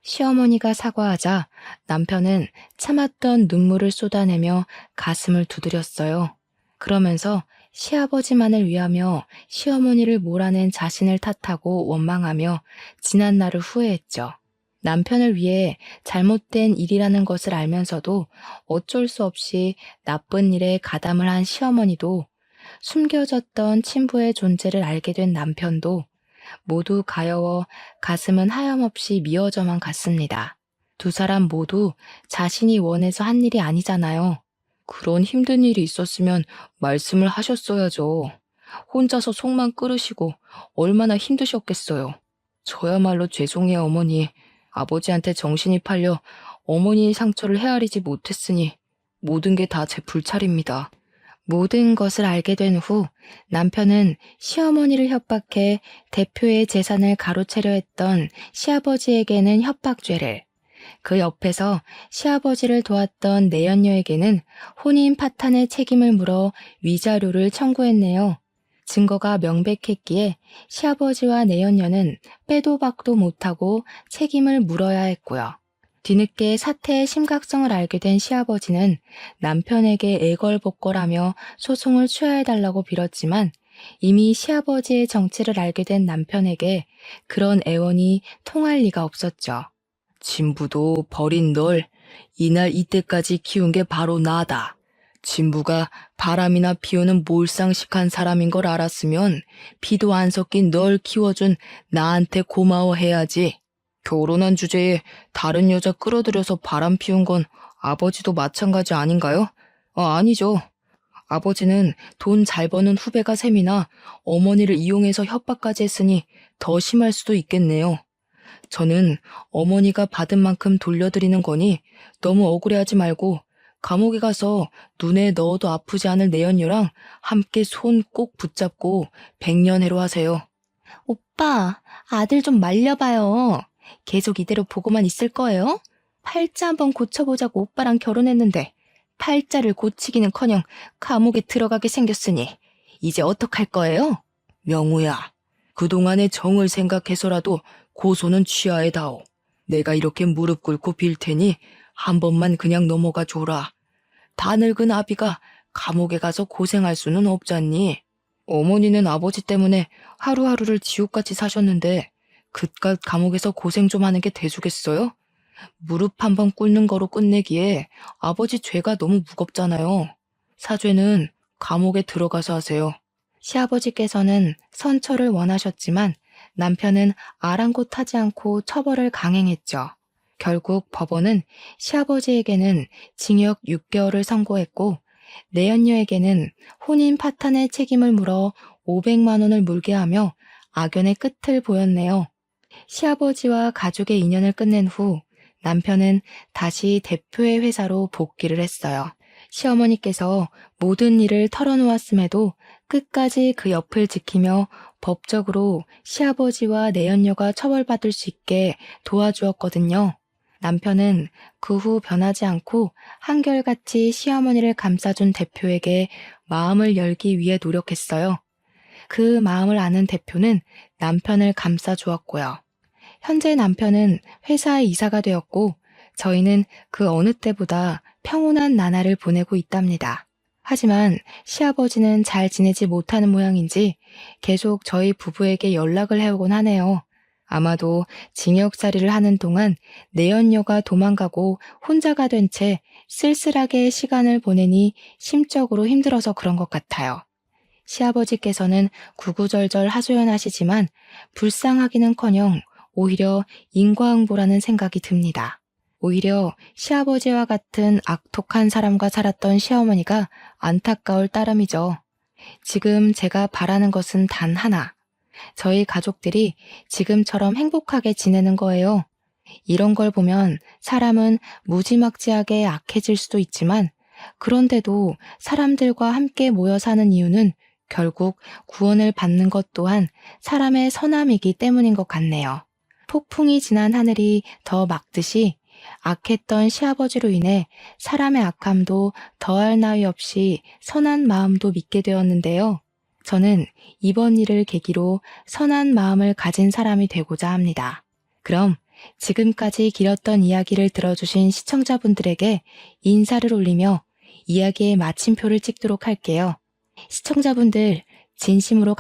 시어머니가 사과하자 남편은 참았던 눈물을 쏟아내며 가슴을 두드렸어요. 그러면서 시아버지만을 위하며 시어머니를 몰아낸 자신을 탓하고 원망하며 지난 날을 후회했죠. 남편을 위해 잘못된 일이라는 것을 알면서도 어쩔 수 없이 나쁜 일에 가담을 한 시어머니도 숨겨졌던 친부의 존재를 알게 된 남편도 모두 가여워 가슴은 하염없이 미어져만 갔습니다. 두 사람 모두 자신이 원해서 한 일이 아니잖아요. 그런 힘든 일이 있었으면 말씀을 하셨어야죠. 혼자서 속만 끓으시고 얼마나 힘드셨겠어요. 저야말로 죄송해요, 어머니. 아버지한테 정신이 팔려 어머니의 상처를 헤아리지 못했으니 모든 게 다 제 불찰입니다. 모든 것을 알게 된 후 남편은 시어머니를 협박해 대표의 재산을 가로채려 했던 시아버지에게는 협박죄를, 그 옆에서 시아버지를 도왔던 내연녀에게는 혼인 파탄의 책임을 물어 위자료를 청구했네요. 증거가 명백했기에 시아버지와 내연녀는 빼도 박도 못하고 책임을 물어야 했고요. 뒤늦게 사태의 심각성을 알게 된 시아버지는 남편에게 애걸복걸하며 소송을 취하해달라고 빌었지만 이미 시아버지의 정체를 알게 된 남편에게 그런 애원이 통할 리가 없었죠. 진부도 버린 널 이날 이때까지 키운 게 바로 나다. 진부가 바람이나 피우는 몰상식한 사람인 걸 알았으면 피도 안 섞인 널 키워준 나한테 고마워해야지. 결혼한 주제에 다른 여자 끌어들여서 바람 피운 건 아버지도 마찬가지 아닌가요? 아니죠. 아버지는 돈 잘 버는 후배가 셈이나 어머니를 이용해서 협박까지 했으니 더 심할 수도 있겠네요. 저는 어머니가 받은 만큼 돌려드리는 거니 너무 억울해하지 말고 감옥에 가서 눈에 넣어도 아프지 않을 내연녀랑 함께 손 꼭 붙잡고 백년해로 하세요. 오빠, 아들 좀 말려봐요. 계속 이대로 보고만 있을 거예요? 팔자 한번 고쳐보자고 오빠랑 결혼했는데 팔자를 고치기는커녕 감옥에 들어가게 생겼으니 이제 어떡할 거예요? 명우야, 그동안의 정을 생각해서라도 고소는 취하에 다오. 내가 이렇게 무릎 꿇고 빌 테니 한 번만 그냥 넘어가 줘라. 다 늙은 아비가 감옥에 가서 고생할 수는 없잖니. 어머니는 아버지 때문에 하루하루를 지옥같이 사셨는데 그깟 감옥에서 고생 좀 하는 게 대수겠어요? 무릎 한 번 꿇는 거로 끝내기에 아버지 죄가 너무 무겁잖아요. 사죄는 감옥에 들어가서 하세요. 시아버지께서는 선처를 원하셨지만 남편은 아랑곳하지 않고 처벌을 강행했죠. 결국 법원은 시아버지에게는 징역 6개월을 선고했고 내연녀에게는 혼인 파탄의 책임을 물어 500만 원을 물게 하며 악연의 끝을 보였네요. 시아버지와 가족의 인연을 끝낸 후 남편은 다시 대표의 회사로 복귀를 했어요. 시어머니께서 모든 일을 털어놓았음에도 끝까지 그 옆을 지키며 법적으로 시아버지와 내연녀가 처벌받을 수 있게 도와주었거든요. 남편은 그 후 변하지 않고 한결같이 시어머니를 감싸준 대표에게 마음을 열기 위해 노력했어요. 그 마음을 아는 대표는 남편을 감싸주었고요. 현재 남편은 회사에 이사가 되었고 저희는 그 어느 때보다 평온한 나날을 보내고 있답니다. 하지만 시아버지는 잘 지내지 못하는 모양인지 계속 저희 부부에게 연락을 해오곤 하네요. 아마도 징역살이를 하는 동안 내연녀가 도망가고 혼자가 된 채 쓸쓸하게 시간을 보내니 심적으로 힘들어서 그런 것 같아요. 시아버지께서는 구구절절 하소연하시지만 불쌍하기는커녕 오히려 인과응보라는 생각이 듭니다. 오히려 시아버지와 같은 악독한 사람과 살았던 시어머니가 안타까울 따름이죠. 지금 제가 바라는 것은 단 하나. 저희 가족들이 지금처럼 행복하게 지내는 거예요. 이런 걸 보면 사람은 무지막지하게 악해질 수도 있지만 그런데도 사람들과 함께 모여 사는 이유는 결국 구원을 받는 것 또한 사람의 선함이기 때문인 것 같네요. 폭풍이 지난 하늘이 더 막듯이 악했던 시아버지로 인해 사람의 악함도 더할 나위 없이 선한 마음도 믿게 되었는데요. 저는 이번 일을 계기로 선한 마음을 가진 사람이 되고자 합니다. 그럼 지금까지 길었던 이야기를 들어주신 시청자분들에게 인사를 올리며 이야기의 마침표를 찍도록 할게요. 시청자분들 진심으로